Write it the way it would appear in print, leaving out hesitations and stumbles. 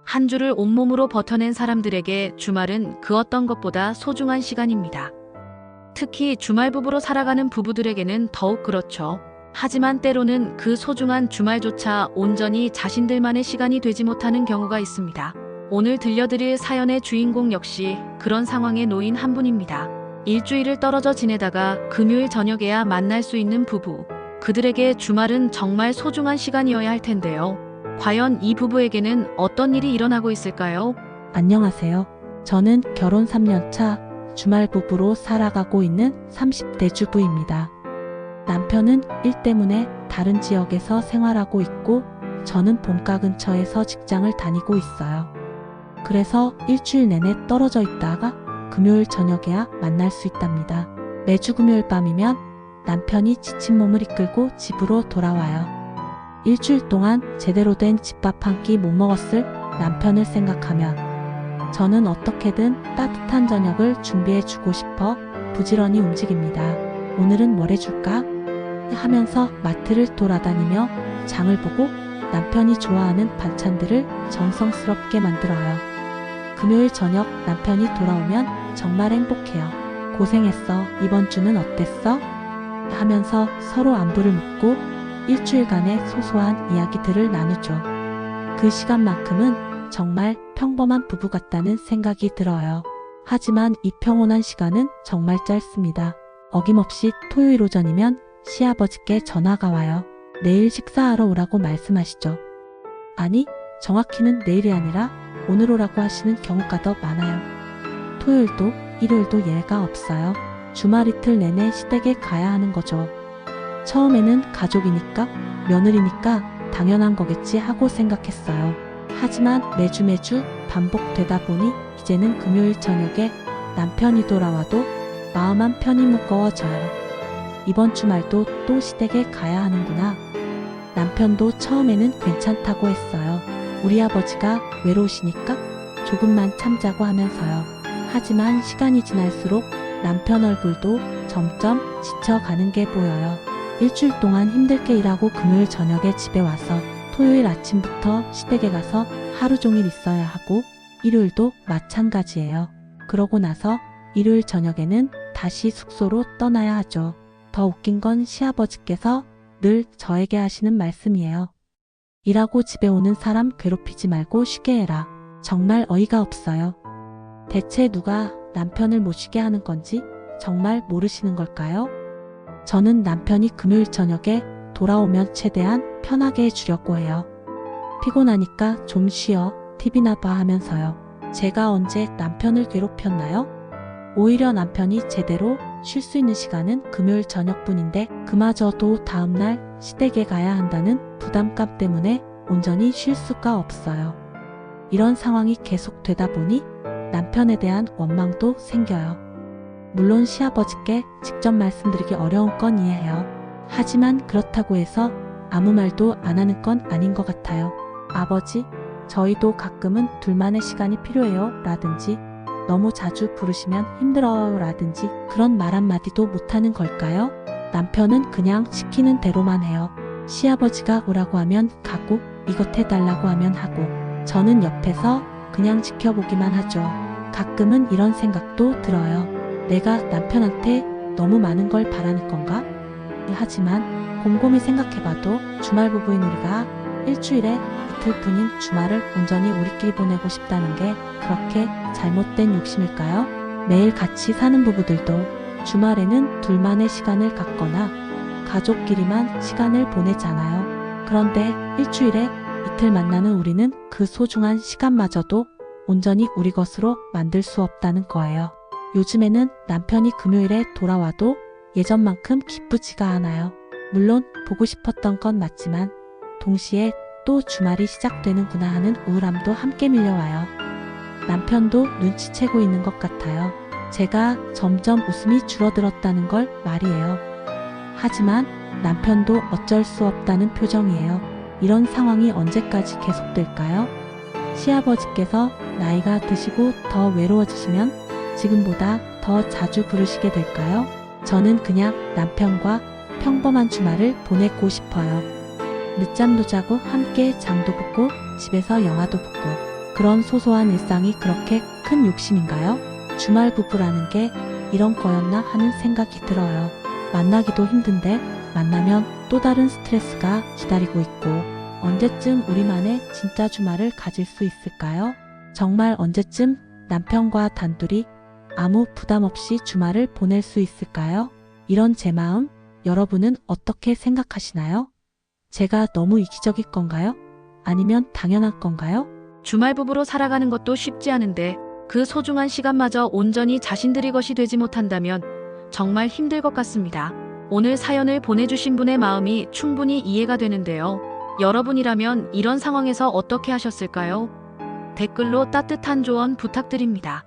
한 주를 온몸으로 버텨낸 사람들에게 주말은 그 어떤 것보다 소중한 시간입니다. 특히 주말 부부로 살아가는 부부들에게는 더욱 그렇죠. 하지만 때로는 그 소중한 주말조차 온전히 자신들만의 시간이 되지 못하는 경우가 있습니다. 오늘 들려드릴 사연의 주인공 역시 그런 상황에 놓인 한 분입니다. 일주일을 떨어져 지내다가 금요일 저녁에야 만날 수 있는 부부. 그들에게 주말은 정말 소중한 시간이어야 할 텐데요. 과연 이 부부에게는 어떤 일이 일어나고 있을까요? 안녕하세요. 저는 결혼 3년 차 주말 부부로 살아가고 있는 30대 주부입니다. 남편은 일 때문에 다른 지역에서 생활하고 있고 저는 본가 근처에서 직장을 다니고 있어요. 그래서 일주일 내내 떨어져 있다가 금요일 저녁에야 만날 수 있답니다. 매주 금요일 밤이면 남편이 지친 몸을 이끌고 집으로 돌아와요. 일주일 동안 제대로 된 집밥 한 끼 못 먹었을 남편을 생각하면 저는 어떻게든 따뜻한 저녁을 준비해 주고 싶어 부지런히 움직입니다. 오늘은 뭘 해줄까? 하면서 마트를 돌아다니며 장을 보고 남편이 좋아하는 반찬들을 정성스럽게 만들어요. 금요일 저녁 남편이 돌아오면 정말 행복해요. 고생했어. 이번 주는 어땠어? 하면서 서로 안부를 묻고 일주일간의 소소한 이야기들을 나누죠. 그 시간만큼은 정말 평범한 부부 같다는 생각이 들어요. 하지만 이 평온한 시간은 정말 짧습니다. 어김없이 토요일 오전이면 시아버지께 전화가 와요. 내일 식사하러 오라고 말씀하시죠. 아니, 정확히는 내일이 아니라 오늘 오라고 하시는 경우가 더 많아요. 토요일도 일요일도 예외가 없어요. 주말 이틀 내내 시댁에 가야 하는 거죠. 처음에는 가족이니까 며느리니까 당연한 거겠지 하고 생각했어요. 하지만 매주 반복되다 보니 이제는 금요일 저녁에 남편이 돌아와도 마음 한편이 무거워져요. 이번 주말도 또 시댁에 가야 하는구나. 남편도 처음에는 괜찮다고 했어요. 우리 아버지가 외로우시니까 조금만 참자고 하면서요. 하지만 시간이 지날수록 남편 얼굴도 점점 지쳐가는 게 보여요. 일주일 동안 힘들게 일하고 금요일 저녁에 집에 와서 토요일 아침부터 시댁에 가서 하루 종일 있어야 하고 일요일도 마찬가지예요. 그러고 나서 일요일 저녁에는 다시 숙소로 떠나야 하죠. 더 웃긴 건 시아버지께서 늘 저에게 하시는 말씀이에요. 일하고 집에 오는 사람 괴롭히지 말고 쉬게 해라. 정말 어이가 없어요. 대체 누가 남편을 못 쉬게 하는 건지 정말 모르시는 걸까요? 저는 남편이 금요일 저녁에 돌아오면 최대한 편하게 해주려고 해요. 피곤하니까 좀 쉬어, TV나 봐 하면서요. 제가 언제 남편을 괴롭혔나요? 오히려 남편이 제대로 쉴 수 있는 시간은 금요일 저녁뿐인데 그마저도 다음날 시댁에 가야 한다는 부담감 때문에 온전히 쉴 수가 없어요. 이런 상황이 계속되다 보니 남편에 대한 원망도 생겨요. 물론 시아버지께 직접 말씀드리기 어려운 건 이해해요. 하지만 그렇다고 해서 아무 말도 안 하는 건 아닌 것 같아요. 아버지, 저희도 가끔은 둘만의 시간이 필요해요 라든지 너무 자주 부르시면 힘들어요 라든지 그런 말 한마디도 못하는 걸까요? 남편은 그냥 시키는 대로만 해요. 시아버지가 오라고 하면 가고 이것 해달라고 하면 하고 저는 옆에서 그냥 지켜보기만 하죠. 가끔은 이런 생각도 들어요. 내가 남편한테 너무 많은 걸 바라는 건가? 하지만 곰곰이 생각해봐도 주말 부부인 우리가 일주일에 이틀뿐인 주말을 온전히 우리끼리 보내고 싶다는 게 그렇게 잘못된 욕심일까요? 매일 같이 사는 부부들도 주말에는 둘만의 시간을 갖거나 가족끼리만 시간을 보내잖아요. 그런데 일주일에 이틀 만나는 우리는 그 소중한 시간마저도 온전히 우리 것으로 만들 수 없다는 거예요. 요즘에는 남편이 금요일에 돌아와도 예전만큼 기쁘지가 않아요. 물론 보고 싶었던 건 맞지만 동시에 또 주말이 시작되는구나 하는 우울함도 함께 밀려와요. 남편도 눈치채고 있는 것 같아요. 제가 점점 웃음이 줄어들었다는 걸 말이에요. 하지만 남편도 어쩔 수 없다는 표정이에요. 이런 상황이 언제까지 계속될까요? 시아버지께서 나이가 드시고 더 외로워지시면 지금보다 더 자주 부르시게 될까요? 저는 그냥 남편과 평범한 주말을 보내고 싶어요. 늦잠도 자고 함께 장도 보고 집에서 영화도 보고 그런 소소한 일상이 그렇게 큰 욕심인가요? 주말 부부라는 게 이런 거였나 하는 생각이 들어요. 만나기도 힘든데 만나면 또 다른 스트레스가 기다리고 있고 언제쯤 우리만의 진짜 주말을 가질 수 있을까요? 정말 언제쯤 남편과 단둘이 아무 부담 없이 주말을 보낼 수 있을까요? 이런 제 마음 여러분은 어떻게 생각하시나요? 제가 너무 이기적일 건가요? 아니면 당연한 건가요? 주말 부부로 살아가는 것도 쉽지 않은데 그 소중한 시간마저 온전히 자신들의 것이 되지 못한다면 정말 힘들 것 같습니다. 오늘 사연을 보내주신 분의 마음이 충분히 이해가 되는데요. 여러분이라면 이런 상황에서 어떻게 하셨을까요? 댓글로 따뜻한 조언 부탁드립니다.